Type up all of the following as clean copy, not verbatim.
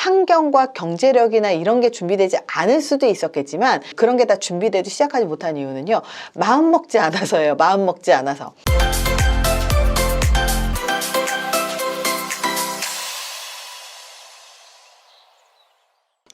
환경과 경제력이나 이런 게 준비되지 않을 수도 있었겠지만 그런 게 다 준비돼도 시작하지 못한 이유는요, 마음 먹지 않아서예요. 마음 먹지 않아서.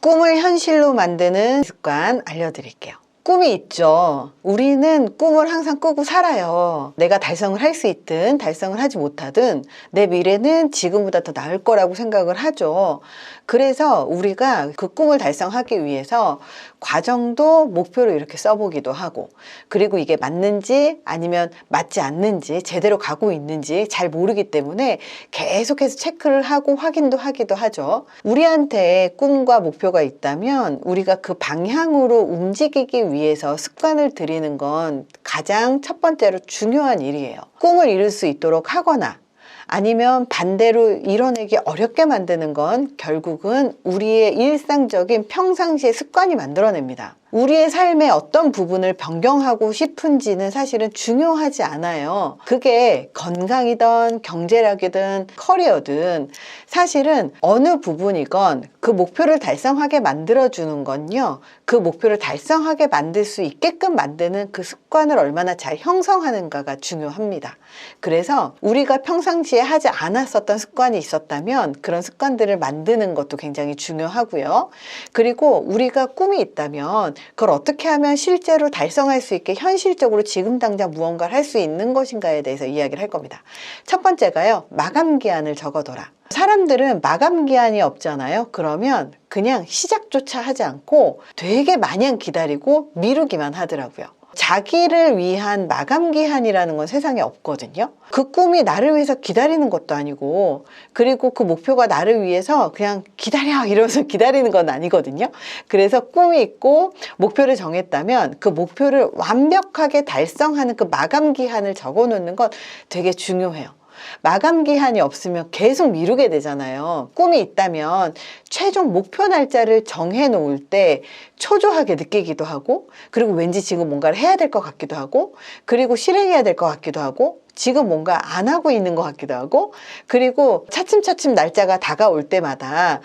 꿈을 현실로 만드는 습관 알려드릴게요. 꿈이 있죠. 우리는 꿈을 항상 꾸고 살아요. 내가 달성을 할 수 있든 달성을 하지 못하든 내 미래는 지금보다 더 나을 거라고 생각을 하죠. 그래서 우리가 그 꿈을 달성하기 위해서 과정도 목표로 이렇게 써보기도 하고, 그리고 이게 맞는지 아니면 맞지 않는지, 제대로 가고 있는지 잘 모르기 때문에 계속해서 체크를 하고 확인도 하기도 하죠. 우리한테 꿈과 목표가 있다면 우리가 그 방향으로 움직이기 위해서 습관을 들이는 건 가장 첫 번째로 중요한 일이에요. 꿈을 이룰 수 있도록 하거나 아니면 반대로 이뤄내기 어렵게 만드는 건 결국은 우리의 일상적인 평상시의 습관이 만들어냅니다. 우리의 삶의 어떤 부분을 변경하고 싶은지는 사실은 중요하지 않아요. 그게 건강이든 경제력이든 커리어든 사실은 어느 부분이건 그 목표를 달성하게 만들어주는 건요, 그 목표를 달성하게 만들 수 있게끔 만드는 그 습관을 얼마나 잘 형성하는가가 중요합니다. 그래서 우리가 평상시에 하지 않았었던 습관이 있었다면 그런 습관들을 만드는 것도 굉장히 중요하고요. 그리고 우리가 꿈이 있다면 그걸 어떻게 하면 실제로 달성할 수 있게 현실적으로 지금 당장 무언가를 할 수 있는 것인가에 대해서 이야기를 할 겁니다. 첫 번째가요, 마감 기한을 적어둬라. 사람들은 마감 기한이 없잖아요. 그러면 그냥 시작조차 하지 않고 되게 마냥 기다리고 미루기만 하더라고요. 자기를 위한 마감 기한이라는 건 세상에 없거든요. 그 꿈이 나를 위해서 기다리는 것도 아니고, 그리고 그 목표가 나를 위해서 그냥 기다려 이러면서 기다리는 건 아니거든요. 그래서 꿈이 있고 목표를 정했다면 그 목표를 완벽하게 달성하는 그 마감 기한을 적어 놓는 건 되게 중요해요. 마감 기한이 없으면 계속 미루게 되잖아요. 꿈이 있다면 최종 목표 날짜를 정해 놓을 때 초조하게 느끼기도 하고, 그리고 왠지 지금 뭔가를 해야 될 것 같기도 하고, 그리고 실행해야 될 것 같기도 하고, 지금 뭔가 안 하고 있는 것 같기도 하고, 그리고 차츰차츰 날짜가 다가올 때마다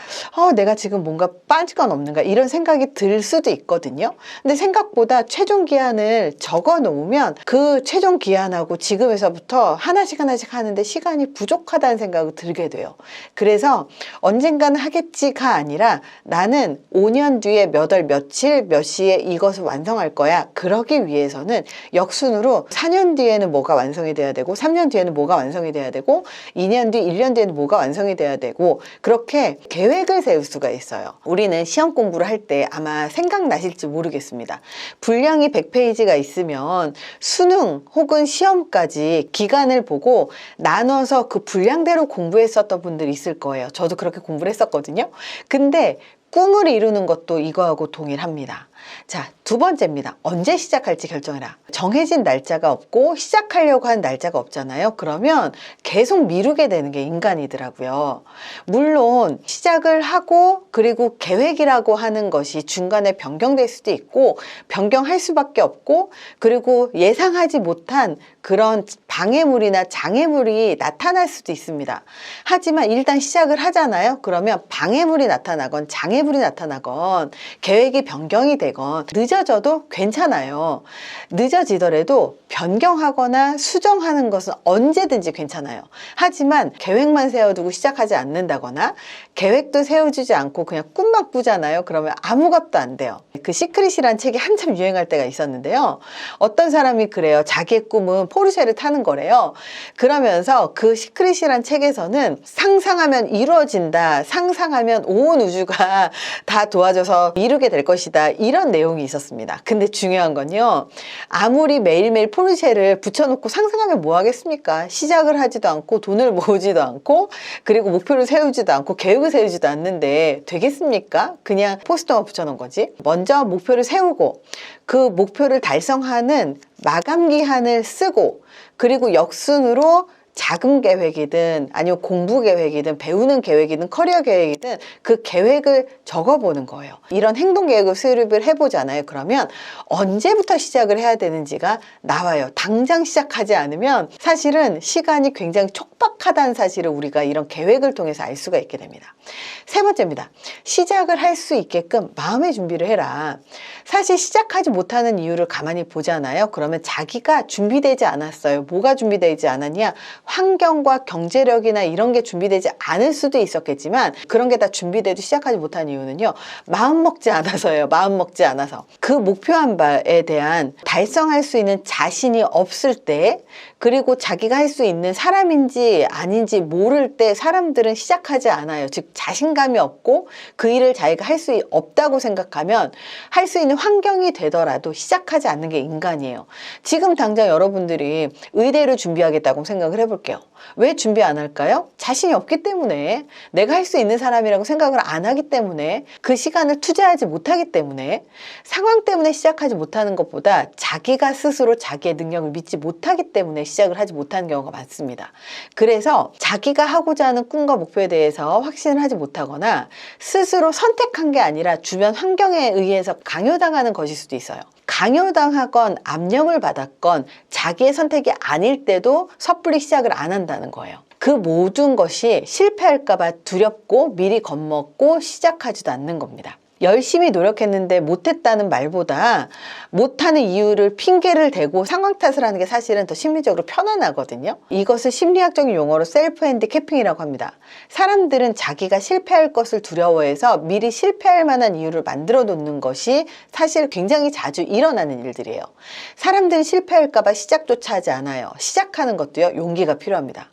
내가 지금 뭔가 빠질 건 없는가 이런 생각이 들 수도 있거든요. 근데 생각보다 최종 기한을 적어 놓으면 그 최종 기한하고 지금에서부터 하나씩 하나씩 하는데 시간이 부족하다는 생각이 들게 돼요. 그래서 언젠가는 하겠지가 아니라 나는 5년 뒤에 몇 월 며칠 몇 시에 이것을 완성할 거야. 그러기 위해서는 역순으로 4년 뒤에는 뭐가 완성이 돼야 되고, 3년 뒤에는 뭐가 완성이 돼야 되고, 2년 뒤, 1년 뒤에는 뭐가 완성이 돼야 되고, 그렇게 계획을 세울 수가 있어요. 우리는 시험 공부를 할 때 아마 생각나실지 모르겠습니다. 분량이 100페이지가 있으면 수능 혹은 시험까지 기간을 보고 나눠서 그 분량대로 공부했었던 분들이 있을 거예요. 저도 그렇게 공부를 했었거든요. 근데 꿈을 이루는 것도 이거하고 동일합니다. 자, 두 번째입니다. 언제 시작할지 결정해라. 정해진 날짜가 없고 시작하려고 하는 날짜가 없잖아요. 그러면 계속 미루게 되는 게 인간이더라고요. 물론 시작을 하고 그리고 계획이라고 하는 것이 중간에 변경될 수도 있고 변경할 수밖에 없고, 그리고 예상하지 못한 그런 방해물이나 장애물이 나타날 수도 있습니다. 하지만 일단 시작을 하잖아요. 그러면 방해물이 나타나건 장애물이 나타나건 계획이 변경이 되건 늦어져도 괜찮아요. 늦어지더라도 변경하거나 수정하는 것은 언제든지 괜찮아요. 하지만 계획만 세워두고 시작하지 않는다거나 계획도 세워주지 않고 그냥 꿈만 꾸잖아요. 그러면 아무것도 안 돼요. 그 시크릿이라는 책이 한참 유행할 때가 있었는데요. 어떤 사람이 그래요. 자기의 꿈은 포르쉐를 타는 거래요. 그러면서 그 시크릿이라는 책에서는 상상하면 이루어진다, 상상하면 온 우주가 다 도와줘서 이루게 될 것이다, 이런 내용이 있었습니다. 근데 중요한 건요, 아무리 매일매일 포르쉐를 붙여놓고 상상하면 뭐 하겠습니까? 시작을 하지도 않고 돈을 모으지도 않고 그리고 목표를 세우지도 않고 계획을 세우지도 않는데 되겠습니까? 그냥 포스터만 붙여놓은 거지. 먼저 목표를 세우고 그 목표를 달성하는 마감 기한을 쓰고, 그리고 역순으로 자금 계획이든 아니면 공부 계획이든 배우는 계획이든 커리어 계획이든 그 계획을 적어보는 거예요. 이런 행동 계획을 수립을 해보잖아요. 그러면 언제부터 시작을 해야 되는지가 나와요. 당장 시작하지 않으면 사실은 시간이 굉장히 촉박하다는 사실을 우리가 이런 계획을 통해서 알 수가 있게 됩니다. 세 번째입니다. 시작을 할 수 있게끔 마음의 준비를 해라. 사실 시작하지 못하는 이유를 가만히 보잖아요. 그러면 자기가 준비되지 않았어요. 뭐가 준비되지 않았냐? 환경과 경제력이나 이런 게 준비되지 않을 수도 있었겠지만 그런 게 다 준비돼도 시작하지 못한 이유는요. 마음 먹지 않아서예요. 마음 먹지 않아서. 그 목표한 바에 대한 달성할 수 있는 자신이 없을 때, 그리고 자기가 할 수 있는 사람인지 아닌지 모를 때 사람들은 시작하지 않아요. 즉 자신감이 없고 그 일을 자기가 할 수 없다고 생각하면 할 수 있는 환경이 되더라도 시작하지 않는 게 인간이에요. 지금 당장 여러분들이 의대를 준비하겠다고 생각을 해볼게요. 왜 준비 안 할까요? 자신이 없기 때문에, 내가 할 수 있는 사람이라고 생각을 안 하기 때문에, 그 시간을 투자하지 못하기 때문에, 상황 때문에 시작하지 못하는 것보다 자기가 스스로 자기의 능력을 믿지 못하기 때문에 시작을 하지 못하는 경우가 많습니다. 그래서 자기가 하고자 하는 꿈과 목표에 대해서 확신을 하지 못하거나 스스로 선택한 게 아니라 주변 환경에 의해서 강요당하는 것일 수도 있어요. 강요당하건 압력을 받았건 자기의 선택이 아닐 때도 섣불리 시작을 안 한다는 거예요. 그 모든 것이 실패할까 봐 두렵고 미리 겁먹고 시작하지도 않는 겁니다. 열심히 노력했는데 못했다는 말보다 못하는 이유를 핑계를 대고 상황 탓을 하는 게 사실은 더 심리적으로 편안하거든요. 이것을 심리학적인 용어로 셀프 핸디캐핑이라고 합니다. 사람들은 자기가 실패할 것을 두려워해서 미리 실패할 만한 이유를 만들어 놓는 것이 사실 굉장히 자주 일어나는 일들이에요. 사람들은 실패할까 봐 시작조차 하지 않아요. 시작하는 것도요, 용기가 필요합니다.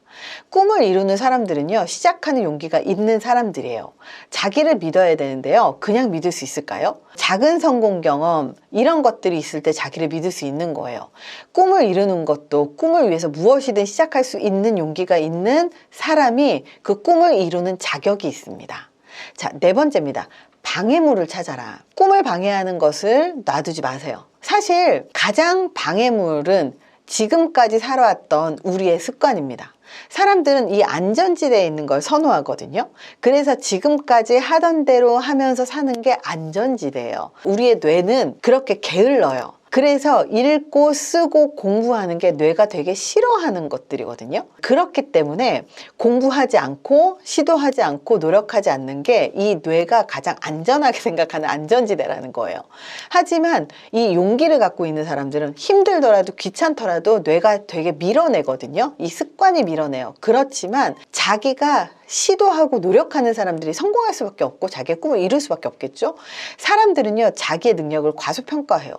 꿈을 이루는 사람들은요, 시작하는 용기가 있는 사람들이에요. 자기를 믿어야 되는데요, 그냥 믿을 수 있을까요? 작은 성공 경험, 이런 것들이 있을 때 자기를 믿을 수 있는 거예요. 꿈을 이루는 것도 꿈을 위해서 무엇이든 시작할 수 있는 용기가 있는 사람이 그 꿈을 이루는 자격이 있습니다. 자, 네 번째입니다. 방해물을 찾아라. 꿈을 방해하는 것을 놔두지 마세요. 사실 가장 방해물은 지금까지 살아왔던 우리의 습관입니다. 사람들은 이 안전지대에 있는 걸 선호하거든요. 그래서 지금까지 하던 대로 하면서 사는 게 안전지대예요. 우리의 뇌는 그렇게 게을러요. 그래서 읽고 쓰고 공부하는 게 뇌가 되게 싫어하는 것들이거든요. 그렇기 때문에 공부하지 않고 시도하지 않고 노력하지 않는 게 이 뇌가 가장 안전하게 생각하는 안전지대라는 거예요. 하지만 이 용기를 갖고 있는 사람들은 힘들더라도 귀찮더라도 뇌가 되게 밀어내거든요. 이 습관이 밀어내요. 그렇지만 자기가 시도하고 노력하는 사람들이 성공할 수밖에 없고 자기의 꿈을 이룰 수밖에 없겠죠. 사람들은요, 자기의 능력을 과소평가해요.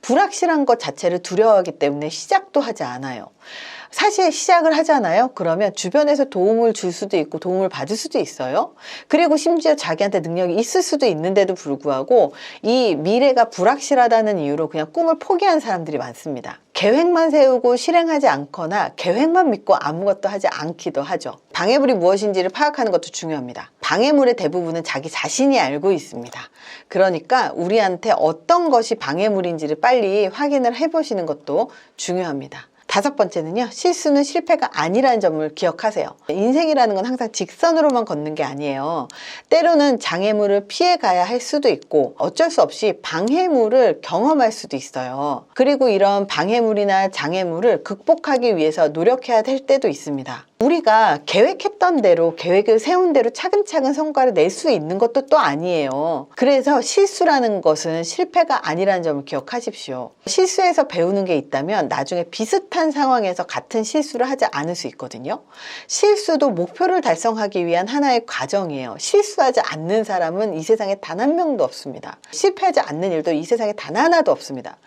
불확실한 것 자체를 두려워하기 때문에 시작도 하지 않아요. 사실 시작을 하잖아요. 그러면 주변에서 도움을 줄 수도 있고 도움을 받을 수도 있어요. 그리고 심지어 자기한테 능력이 있을 수도 있는데도 불구하고 이 미래가 불확실하다는 이유로 그냥 꿈을 포기한 사람들이 많습니다. 계획만 세우고 실행하지 않거나 계획만 믿고 아무것도 하지 않기도 하죠. 방해물이 무엇인지를 파악하는 것도 중요합니다. 방해물의 대부분은 자기 자신이 알고 있습니다. 그러니까 우리한테 어떤 것이 방해물인지를 빨리 확인을 해보시는 것도 중요합니다. 다섯 번째는요, 실수는 실패가 아니라는 점을 기억하세요. 인생이라는 건 항상 직선으로만 걷는 게 아니에요. 때로는 장애물을 피해가야 할 수도 있고 어쩔 수 없이 방해물을 경험할 수도 있어요. 그리고 이런 방해물이나 장애물을 극복하기 위해서 노력해야 될 때도 있습니다. 우리가 계획했던 대로, 계획을 세운 대로 차근차근 성과를 낼 수 있는 것도 또 아니에요. 그래서 실수라는 것은 실패가 아니라는 점을 기억하십시오. 실수에서 배우는 게 있다면 나중에 비슷한 상황에서 같은 실수를 하지 않을 수 있거든요. 실수도 목표를 달성하기 위한 하나의 과정이에요. 실수하지 않는 사람은 이 세상에 단 한 명도 없습니다. 실패하지 않는 일도 이 세상에 단 하나도 없습니다.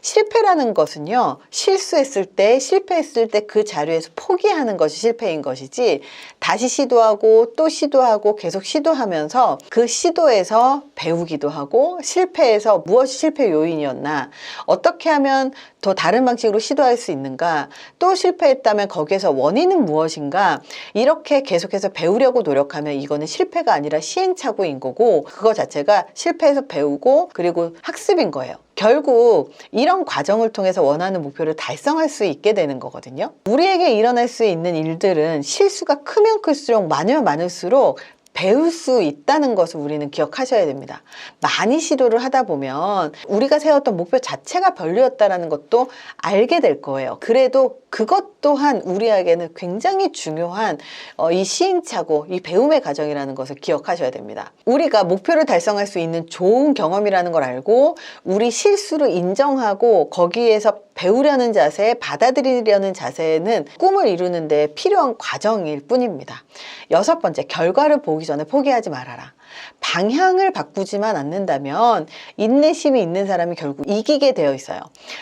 실패라는 것은요, 실수했을 때, 실패했을 때 그 자리에서 포기하는 것이 실패인 것이지, 다시 시도하고 또 시도하고 계속 시도하면서 그 시도에서 배우기도 하고, 실패해서 무엇이 실패 요인이었나, 어떻게 하면 더 다른 방식으로 시도할 수 있는가, 또 실패했다면 거기에서 원인은 무엇인가, 이렇게 계속해서 배우려고 노력하면 이거는 실패가 아니라 시행착오인 거고, 그거 자체가 실패해서 배우고 그리고 학습인 거예요. 결국 이런 과정을 통해서 원하는 목표를 달성할 수 있게 되는 거거든요. 우리에게 일어날 수 있는 일들은 실수가 크면 클수록 많으면 많을수록 배울 수 있다는 것을 우리는 기억하셔야 됩니다. 많이 시도를 하다 보면 우리가 세웠던 목표 자체가 별로였다는 것도 알게 될 거예요. 그래도 그것 또한 우리에게는 굉장히 중요한 이 시행착오, 이 배움의 과정이라는 것을 기억하셔야 됩니다. 우리가 목표를 달성할 수 있는 좋은 경험이라는 걸 알고 우리 실수를 인정하고 거기에서 배우려는 자세, 받아들이려는 자세는 꿈을 이루는 데 필요한 과정일 뿐입니다. 6번째, 결과를 보기 전에 포기하지 말아라. 방향을 바꾸지만 않는다면 인내심이 있는 사람이 결국 이기게 되어 있어요.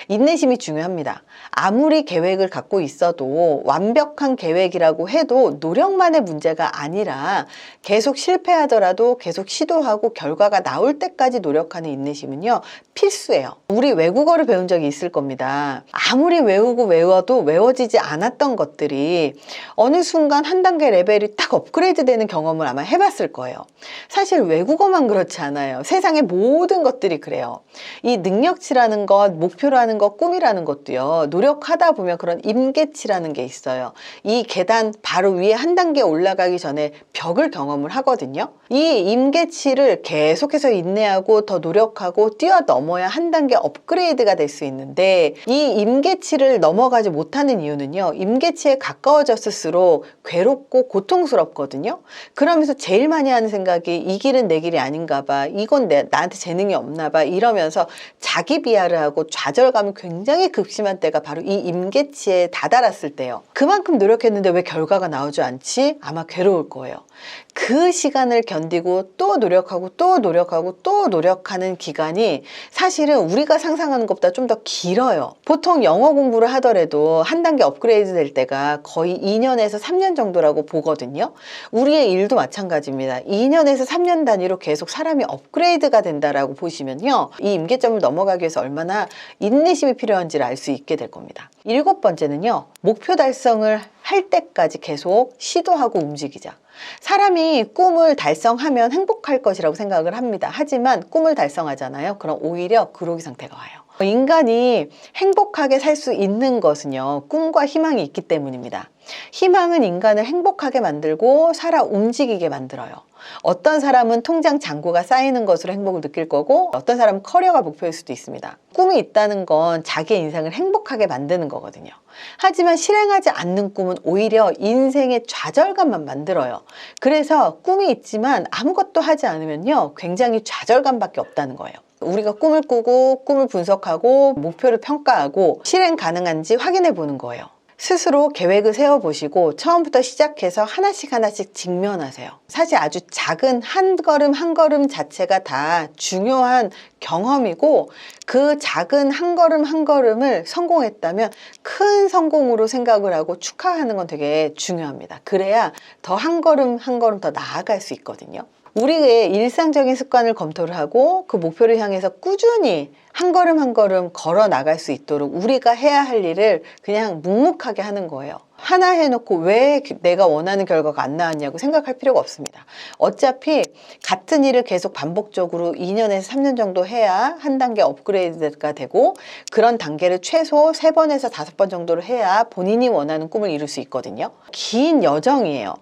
인내심이 중요합니다. 아무리 계획을 갖고 있어도 완벽한 계획이라고 해도 노력만의 문제가 아니라 계속 실패하더라도 계속 시도하고 결과가 나올 때까지 노력하는 인내심은요, 필수예요. 우리 외국어를 배운 적이 있을 겁니다. 아무리 외우고 외워도 외워지지 않았던 것들이 어느 순간 한 단계 레벨이 딱 업그레이드 되는 경험을 아마 해봤을 거예요. 사실 외국어만 그렇지 않아요. 세상의 모든 것들이 그래요. 이 능력치라는 것, 목표라는 것, 꿈이라는 것도요, 노력하다 보면 그런 임계치라는 게 있어요. 이 계단 바로 위에 한 단계 올라가기 전에 벽을 경험을 하거든요. 이 임계치를 계속해서 인내하고 더 노력하고 뛰어넘어야 한 단계 업그레이드가 될 수 있는데, 이 임계치를 넘어가지 못하는 이유는요, 임계치에 가까워졌을수록 괴롭고 고통스럽거든요. 그러면서 제일 많이 하는 생각이 이 길은 내 길이 아닌가 봐, 이건 나한테 재능이 없나 봐, 이러면서 자기 비하를 하고 좌절감이 굉장히 극심한 때가 바로 이 임계치에 다다랐을 때요. 그만큼 노력했는데 왜 결과가 나오지 않지? 아마 괴로울 거예요. 그 시간을 견디고 또 노력하고 또 노력하고 또 노력하는 기간이 사실은 우리가 상상하는 것보다 좀 더 길어요. 보통 영어 공부를 하더라도 한 단계 업그레이드 될 때가 거의 2년에서 3년 정도라고 보거든요. 우리의 일도 마찬가지입니다. 2년에서 3년 단위로 계속 사람이 업그레이드가 된다라고 보시면요, 이 임계점을 넘어가기 위해서 얼마나 인내심이 필요한지를 알 수 있게 될 겁니다. 7번째는요, 목표 달성을 할 때까지 계속 시도하고 움직이자. 사람이 꿈을 달성하면 행복할 것이라고 생각을 합니다. 하지만 꿈을 달성하잖아요. 그럼 오히려 그로기 상태가 와요. 인간이 행복하게 살 수 있는 것은요, 꿈과 희망이 있기 때문입니다. 희망은 인간을 행복하게 만들고 살아 움직이게 만들어요. 어떤 사람은 통장 잔고가 쌓이는 것으로 행복을 느낄 거고, 어떤 사람은 커리어가 목표일 수도 있습니다. 꿈이 있다는 건 자기의 인생을 행복하게 만드는 거거든요. 하지만 실행하지 않는 꿈은 오히려 인생의 좌절감만 만들어요. 그래서 꿈이 있지만 아무것도 하지 않으면요, 굉장히 좌절감밖에 없다는 거예요. 우리가 꿈을 꾸고 꿈을 분석하고 목표를 평가하고 실행 가능한지 확인해 보는 거예요. 스스로 계획을 세워보시고 처음부터 시작해서 하나씩 하나씩 직면하세요. 사실 아주 작은 한 걸음 한 걸음 자체가 다 중요한 경험이고, 그 작은 한 걸음 한 걸음을 성공했다면 큰 성공으로 생각을 하고 축하하는 건 되게 중요합니다. 그래야 더 한 걸음 한 걸음 더 나아갈 수 있거든요. 우리의 일상적인 습관을 검토를 하고 그 목표를 향해서 꾸준히 한 걸음 한 걸음 걸어 나갈 수 있도록 우리가 해야 할 일을 그냥 묵묵하게 하는 거예요. 하나 해놓고 왜 내가 원하는 결과가 안 나왔냐고 생각할 필요가 없습니다. 어차피 같은 일을 계속 반복적으로 2년에서 3년 정도 해야 한 단계 업그레이드가 되고, 그런 단계를 최소 3번에서 5번 정도를 해야 본인이 원하는 꿈을 이룰 수 있거든요. 긴 여정이에요.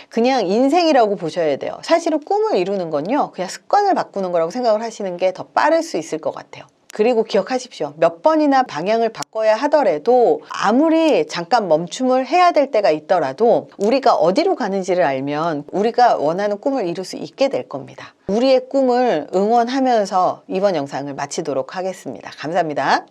그냥 인생이라고 보셔야 돼요. 사실은 꿈을 이루는 건요, 그냥 습관을 바꾸는 거라고 생각을 하시는 게 더 빠를 수 있을 것 같아요. 그리고 기억하십시오. 몇 번이나 방향을 바꿔야 하더라도, 아무리 잠깐 멈춤을 해야 될 때가 있더라도 우리가 어디로 가는지를 알면 우리가 원하는 꿈을 이룰 수 있게 될 겁니다. 우리의 꿈을 응원하면서 이번 영상을 마치도록 하겠습니다. 감사합니다.